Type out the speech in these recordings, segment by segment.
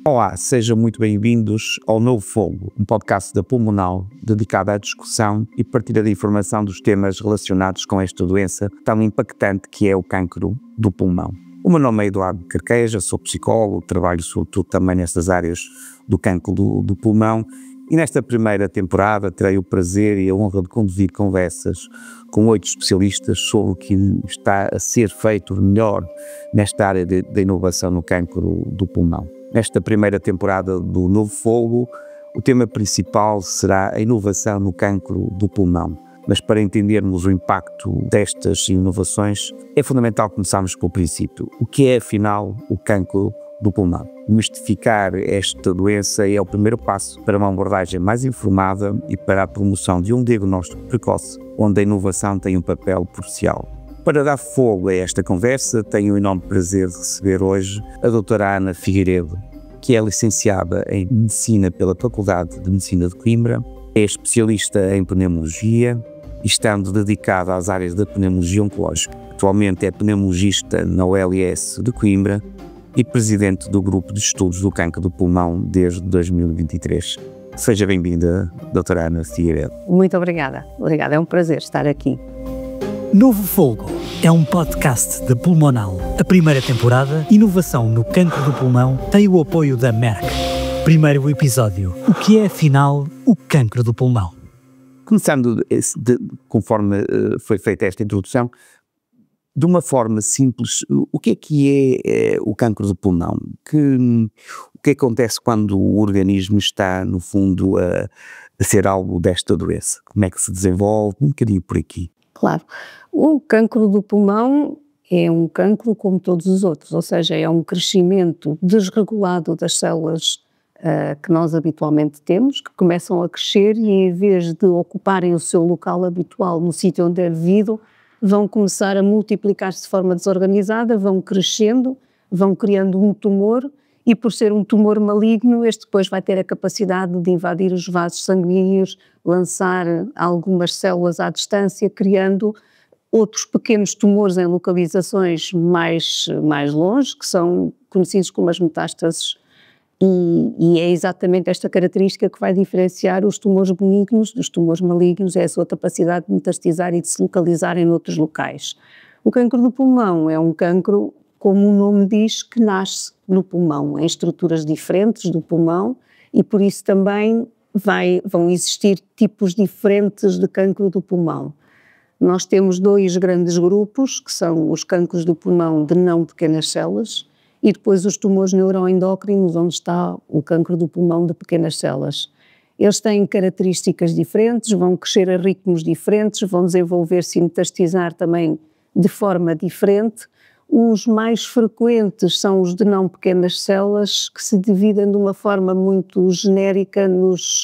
Olá, sejam muito bem-vindos ao Novo Fogo, um podcast da Pulmonal dedicado à discussão e partilha de informação dos temas relacionados com esta doença tão impactante que é o cancro do pulmão. O meu nome é Eduardo Carqueja, sou psicólogo, trabalho sobretudo também nestas áreas do cancro do pulmão e nesta primeira temporada terei o prazer e a honra de conduzir conversas com 8 especialistas sobre o que está a ser feito melhor nesta área da inovação no cancro do pulmão. Nesta primeira temporada do Novo Fogo, o tema principal será a inovação no cancro do pulmão. Mas para entendermos o impacto destas inovações, é fundamental começarmos pelo princípio. O que é, afinal, o cancro do pulmão? Mistificar esta doença é o primeiro passo para uma abordagem mais informada e para a promoção de um diagnóstico precoce, onde a inovação tem um papel crucial. Para dar fogo a esta conversa, tenho o enorme prazer de receber hoje a doutora Ana Figueiredo, que é licenciada em Medicina pela Faculdade de Medicina de Coimbra, é especialista em pneumologia e estando dedicada às áreas da pneumologia oncológica. Atualmente é pneumologista na OLS de Coimbra e presidente do Grupo de Estudos do Cancro do Pulmão desde 2023. Seja bem-vinda, doutora Ana Figueiredo. Muito obrigada. Obrigada, é um prazer estar aqui. Novo Fogo é um podcast da Pulmonal. A primeira temporada, Inovação no Cancro do Pulmão, tem o apoio da Merck. Primeiro episódio, o que é afinal o cancro do pulmão? Começando, conforme foi feita esta introdução, de uma forma simples, o que é o cancro do pulmão? O que acontece quando o organismo está, no fundo, a ser alvo desta doença? Como é que se desenvolve? Um bocadinho por aqui. Claro, o cancro do pulmão é um cancro como todos os outros, ou seja, é um crescimento desregulado das células que nós habitualmente temos, que começam a crescer e em vez de ocuparem o seu local habitual no sítio onde é devido, vão começar a multiplicar-se de forma desorganizada, vão crescendo, vão criando um tumor e por ser um tumor maligno, este depois vai ter a capacidade de invadir os vasos sanguíneos, lançar algumas células à distância, criando outros pequenos tumores em localizações mais longe, que são conhecidos como as metástases. E é exatamente esta característica que vai diferenciar os tumores benignos dos tumores malignos, é a sua capacidade de metastizar e de se localizar em outros locais. O cancro do pulmão é um cancro, como o nome diz, que nasce no pulmão, em estruturas diferentes do pulmão e por isso também vão existir tipos diferentes de cancro do pulmão. Nós temos 2 grandes grupos, que são os cancros do pulmão de não pequenas células e depois os tumores neuroendócrinos, onde está o cancro do pulmão de pequenas células. Eles têm características diferentes, vão crescer a ritmos diferentes, vão desenvolver-se e metastizar também de forma diferente. Os mais frequentes são os de não pequenas células, que se dividem de uma forma muito genérica nos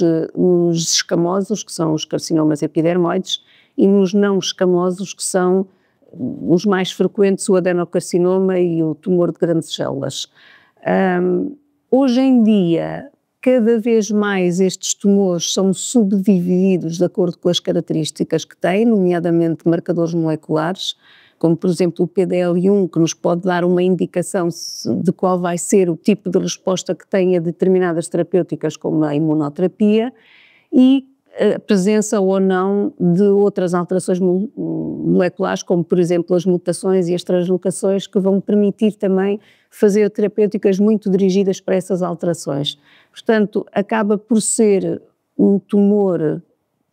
escamosos, que são os carcinomas epidermoides, e nos não escamosos, que são os mais frequentes, o adenocarcinoma e o tumor de grandes células. Hoje em dia, cada vez mais estes tumores são subdivididos de acordo com as características que têm, nomeadamente marcadores moleculares, como por exemplo o PDL1, que nos pode dar uma indicação de qual vai ser o tipo de resposta que tem a determinadas terapêuticas, como a imunoterapia, e a presença ou não de outras alterações moleculares, como por exemplo as mutações e as translocações, que vão permitir também fazer terapêuticas muito dirigidas para essas alterações. Portanto, acaba por ser um tumor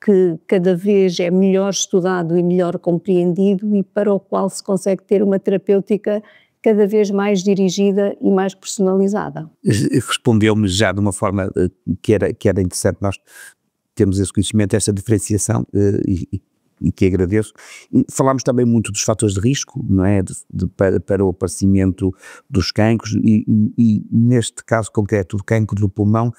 que cada vez é melhor estudado e melhor compreendido e para o qual se consegue ter uma terapêutica cada vez mais dirigida e mais personalizada. Respondeu-me já de uma forma que era interessante nós temos esse conhecimento, essa diferenciação e que agradeço. Falámos também muito dos fatores de risco, não é? Para o aparecimento dos cancros e neste caso concreto do cancro do pulmão,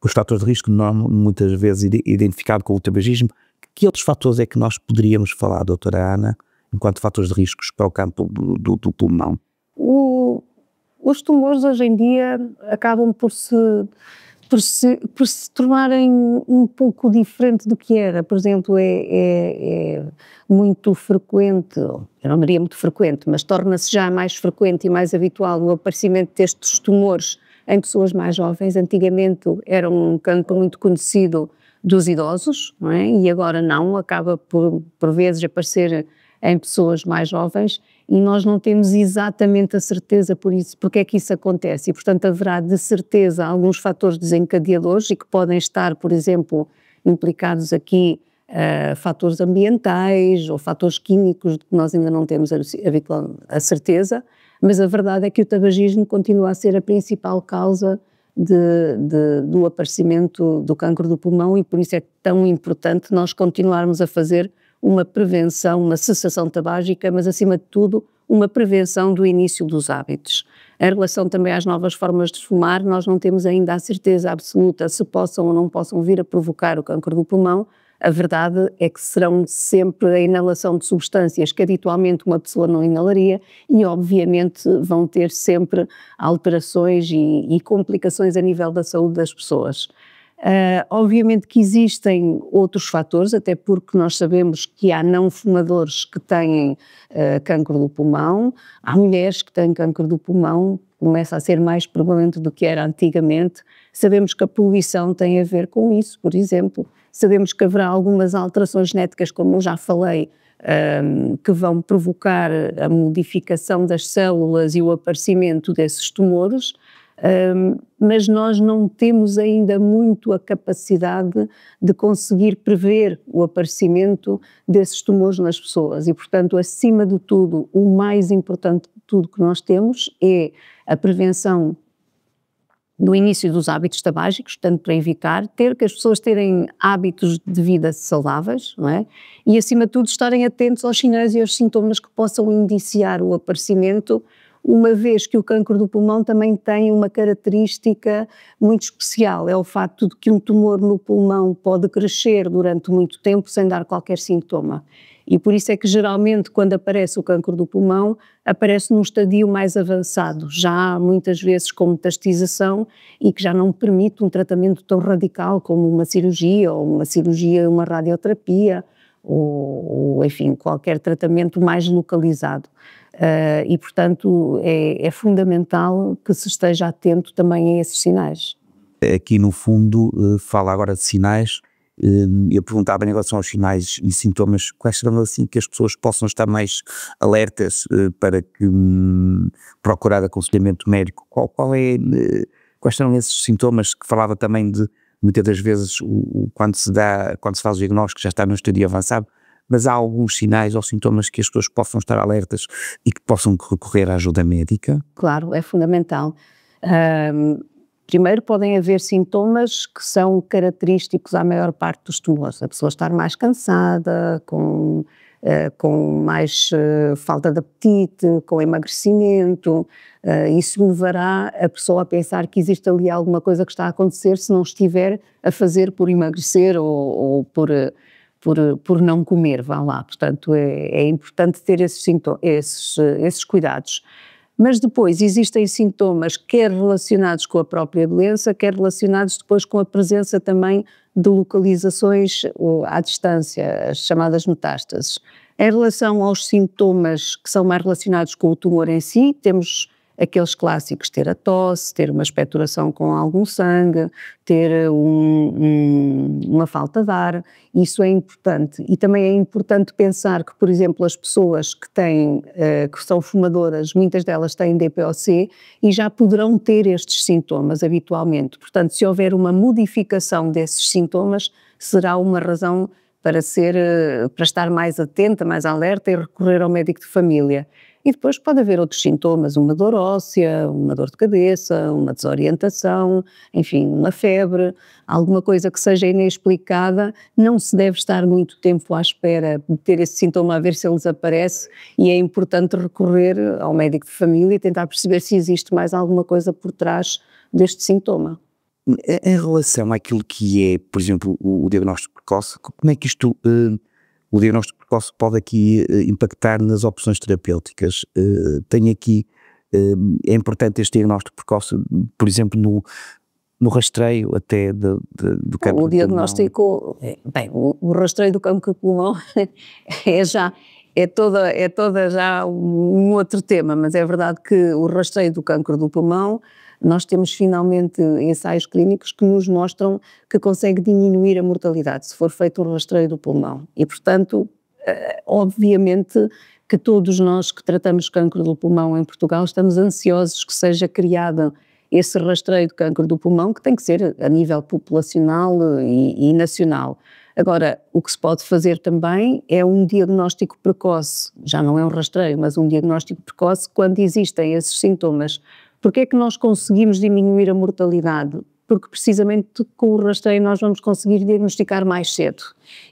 os fatores de risco muitas vezes identificado com o tabagismo. Que outros fatores é que nós poderíamos falar, doutora Ana, enquanto fatores de riscos para o campo do pulmão? Os tumores hoje em dia acabam por por se tornarem um pouco diferente do que era. Por exemplo, é muito frequente, eu não diria muito frequente, mas torna-se já mais frequente e mais habitual o aparecimento destes tumores em pessoas mais jovens. Antigamente era um cancro muito conhecido dos idosos, não é? E agora não, acaba por vezes aparecer em pessoas mais jovens, e nós não temos exatamente a certeza por isso, porque é que isso acontece, e portanto haverá de certeza alguns fatores desencadeadores e que podem estar, por exemplo, implicados aqui fatores ambientais ou fatores químicos de que nós ainda não temos a certeza, mas a verdade é que o tabagismo continua a ser a principal causa do aparecimento do cancro do pulmão, e por isso é tão importante nós continuarmos a fazer uma prevenção, uma cessação tabágica, mas acima de tudo uma prevenção do início dos hábitos. Em relação também às novas formas de fumar, nós não temos ainda a certeza absoluta se possam ou não possam vir a provocar o cancro do pulmão. A verdade é que serão sempre a inalação de substâncias que habitualmente uma pessoa não inalaria, e obviamente vão ter sempre alterações e complicações a nível da saúde das pessoas. Obviamente que existem outros fatores, até porque nós sabemos que há não fumadores que têm cancro do pulmão, há mulheres que têm cancro do pulmão, começa a ser mais prevalente do que era antigamente. Sabemos que a poluição tem a ver com isso, por exemplo. Sabemos que haverá algumas alterações genéticas, como eu já falei, que vão provocar a modificação das células e o aparecimento desses tumores. Mas nós não temos ainda muito a capacidade de conseguir prever o aparecimento desses tumores nas pessoas, e portanto, acima de tudo, o mais importante de tudo que nós temos é a prevenção do início dos hábitos tabágicos, tanto para evitar que as pessoas terem hábitos de vida saudáveis, não é? E acima de tudo estarem atentos aos sinais e aos sintomas que possam indiciar o aparecimento, uma vez que o cancro do pulmão também tem uma característica muito especial, é o facto de que um tumor no pulmão pode crescer durante muito tempo sem dar qualquer sintoma. E por isso é que geralmente quando aparece o cancro do pulmão, aparece num estadio mais avançado, já muitas vezes com metastização, e que já não permite um tratamento tão radical como uma cirurgia, uma radioterapia, ou enfim, qualquer tratamento mais localizado. E portanto é fundamental que se esteja atento também a esses sinais. Aqui no fundo fala agora de sinais. Eu perguntava em relação aos sinais e sintomas, quais serão assim que as pessoas possam estar mais alertas para que procurar aconselhamento médico? Quais serão esses sintomas que falava também de muitas das vezes quando se faz o diagnóstico já está no estádio avançado, mas há alguns sinais ou sintomas que as pessoas possam estar alertas e que possam recorrer à ajuda médica? Claro, é fundamental. Primeiro podem haver sintomas que são característicos à maior parte dos tumores, a pessoa estar mais cansada, com mais falta de apetite, com emagrecimento. Isso levará a pessoa a pensar que existe ali alguma coisa que está a acontecer se não estiver a fazer por emagrecer ou por não comer, vá lá. Portanto, é importante ter esses cuidados. Mas depois existem sintomas quer relacionados com a própria doença, quer relacionados depois com a presença também de localizações à distância, as chamadas metástases. Em relação aos sintomas que são mais relacionados com o tumor em si, temos aqueles clássicos, ter a tosse, ter uma expectoração com algum sangue, ter uma falta de ar, isso é importante. E também é importante pensar que, por exemplo, as pessoas que são fumadoras, muitas delas têm DPOC e já poderão ter estes sintomas habitualmente. Portanto, se houver uma modificação desses sintomas, será uma razão para estar mais atenta, mais alerta e recorrer ao médico de família. E depois pode haver outros sintomas, uma dor óssea, uma dor de cabeça, uma desorientação, enfim, uma febre, alguma coisa que seja inexplicada. Não se deve estar muito tempo à espera de ter esse sintoma a ver se ele desaparece, e é importante recorrer ao médico de família e tentar perceber se existe mais alguma coisa por trás deste sintoma. Em relação àquilo que é, por exemplo, o diagnóstico precoce, como é que o diagnóstico precoce pode aqui impactar nas opções terapêuticas? É importante este diagnóstico precoce, por exemplo, no rastreio até do cancro o diagnóstico, bem, o rastreio do cancro de pulmão é toda já um outro tema, mas é verdade que o rastreio do cancro do pulmão, nós temos finalmente ensaios clínicos que nos mostram que consegue diminuir a mortalidade se for feito o rastreio do pulmão e, portanto, obviamente que todos nós que tratamos cancro do pulmão em Portugal estamos ansiosos que seja criado esse rastreio de cancro do pulmão, que tem que ser a nível populacional e nacional. Agora, o que se pode fazer também é um diagnóstico precoce, já não é um rastreio, mas um diagnóstico precoce quando existem esses sintomas. Porquê é que nós conseguimos diminuir a mortalidade? Porque precisamente com o rastreio nós vamos conseguir diagnosticar mais cedo.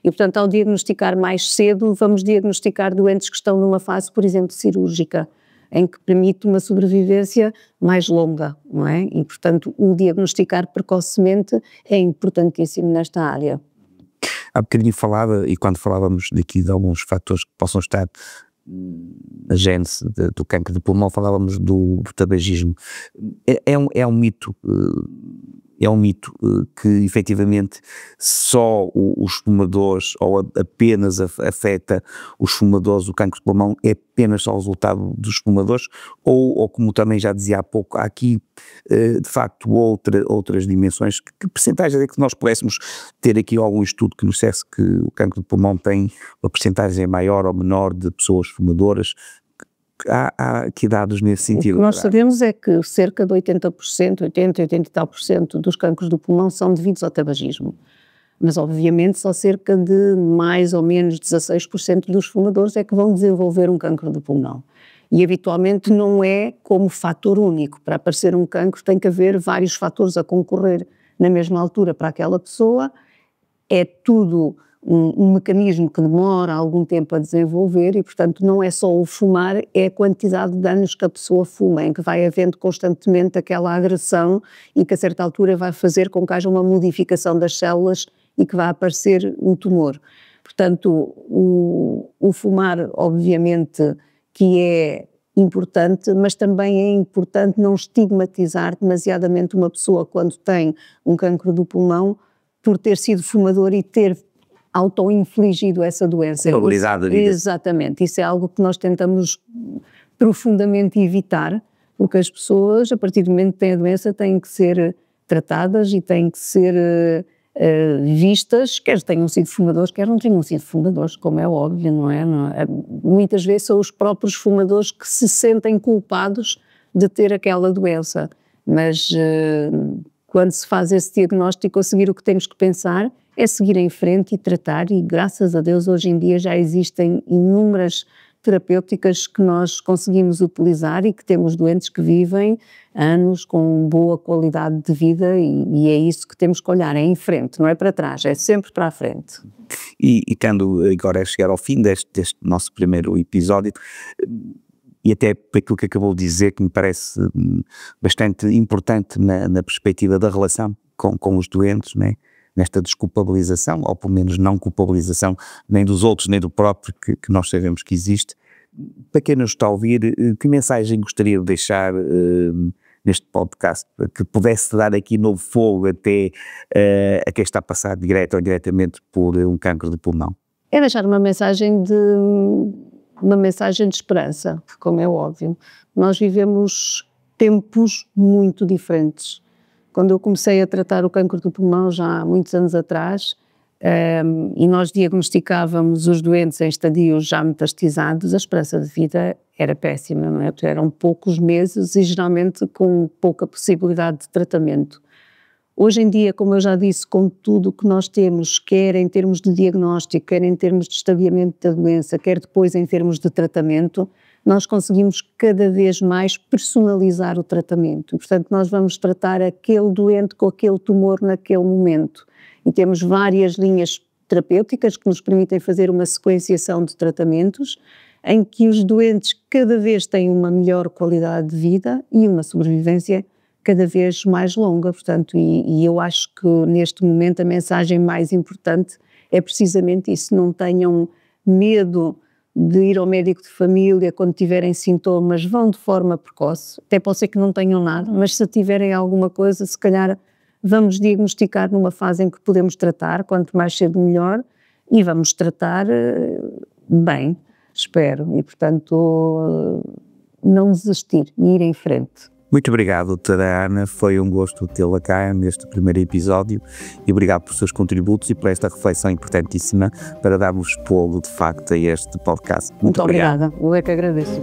E, portanto, ao diagnosticar mais cedo, vamos diagnosticar doentes que estão numa fase, por exemplo, cirúrgica, em que permite uma sobrevivência mais longa, não é? E, portanto, o diagnosticar precocemente é importantíssimo nesta área. Há bocadinho falava, e quando falávamos daqui de alguns fatores que possam estar na gênese do cancro de pulmão, falávamos do tabagismo. É um mito que efetivamente só os fumadores, ou apenas afeta os fumadores, o cancro de pulmão é apenas só o resultado dos fumadores, ou como também já dizia há pouco, há aqui de facto outras dimensões. Que percentagem é que nós pudéssemos ter aqui algum estudo que nos dissesse que o cancro de pulmão tem uma percentagem maior ou menor de pessoas fumadoras? Há aqui dados nesse sentido? O que nós sabemos é que cerca de 80%, 80 e tal por cento dos cancros do pulmão são devidos ao tabagismo. Mas obviamente só cerca de mais ou menos 16% dos fumadores é que vão desenvolver um cancro do pulmão. E habitualmente não é como fator único. Para aparecer um cancro tem que haver vários fatores a concorrer na mesma altura para aquela pessoa. É tudo um mecanismo que demora algum tempo a desenvolver e, portanto, não é só o fumar, é a quantidade de anos que a pessoa fuma, em que vai havendo constantemente aquela agressão e que a certa altura vai fazer com que haja uma modificação das células e que vai aparecer um tumor. Portanto, o fumar, obviamente, que é importante, mas também é importante não estigmatizar demasiadamente uma pessoa quando tem um cancro do pulmão por ter sido fumador e ter auto-infligido essa doença. A qualidade da vida. Exatamente, isso é algo que nós tentamos profundamente evitar, porque as pessoas, a partir do momento que têm a doença, têm que ser tratadas e têm que ser vistas, quer tenham sido fumadores, quer não tenham sido fumadores, como é óbvio, não é? Muitas vezes são os próprios fumadores que se sentem culpados de ter aquela doença, mas quando se faz esse diagnóstico, a seguir o que temos que pensar é seguir em frente e tratar, e graças a Deus hoje em dia já existem inúmeras terapêuticas que nós conseguimos utilizar e que temos doentes que vivem anos com boa qualidade de vida e é isso que temos que olhar, é em frente, não é para trás, é sempre para a frente. E quando agora é chegar ao fim deste nosso primeiro episódio, e até por aquilo que acabou de dizer, que me parece bastante importante na perspectiva da relação com os doentes, não é? Nesta desculpabilização, ou pelo menos não culpabilização nem dos outros, nem do próprio, que nós sabemos que existe. Para quem nos está a ouvir, que mensagem gostaria de deixar neste podcast, que pudesse dar aqui novo fogo até a quem está a passar direto ou indiretamente por um cancro de pulmão? É deixar uma mensagem de esperança, como é óbvio. Nós vivemos tempos muito diferentes. Quando eu comecei a tratar o cancro do pulmão já há muitos anos atrás, e nós diagnosticávamos os doentes em estadios já metastizados, a esperança de vida era péssima, não é? Porque eram poucos meses e geralmente com pouca possibilidade de tratamento. Hoje em dia, como eu já disse, com tudo o que nós temos, quer em termos de diagnóstico, quer em termos de estadiamento da doença, quer depois em termos de tratamento, nós conseguimos cada vez mais personalizar o tratamento. Portanto, nós vamos tratar aquele doente com aquele tumor naquele momento. E temos várias linhas terapêuticas que nos permitem fazer uma sequenciação de tratamentos em que os doentes cada vez têm uma melhor qualidade de vida e uma sobrevivência cada vez mais longa. Portanto, e eu acho que neste momento a mensagem mais importante é precisamente isso: não tenham medo de ir ao médico de família quando tiverem sintomas, vão de forma precoce, até pode ser que não tenham nada, mas se tiverem alguma coisa, se calhar vamos diagnosticar numa fase em que podemos tratar, quanto mais cedo melhor, e vamos tratar bem, espero, e portanto não desistir e ir em frente. Muito obrigado, doutora Ana, foi um gosto tê-la cá neste primeiro episódio e obrigado pelos seus contributos e por esta reflexão importantíssima para darmos espólio de facto a este podcast. Muito obrigada, eu é que agradeço.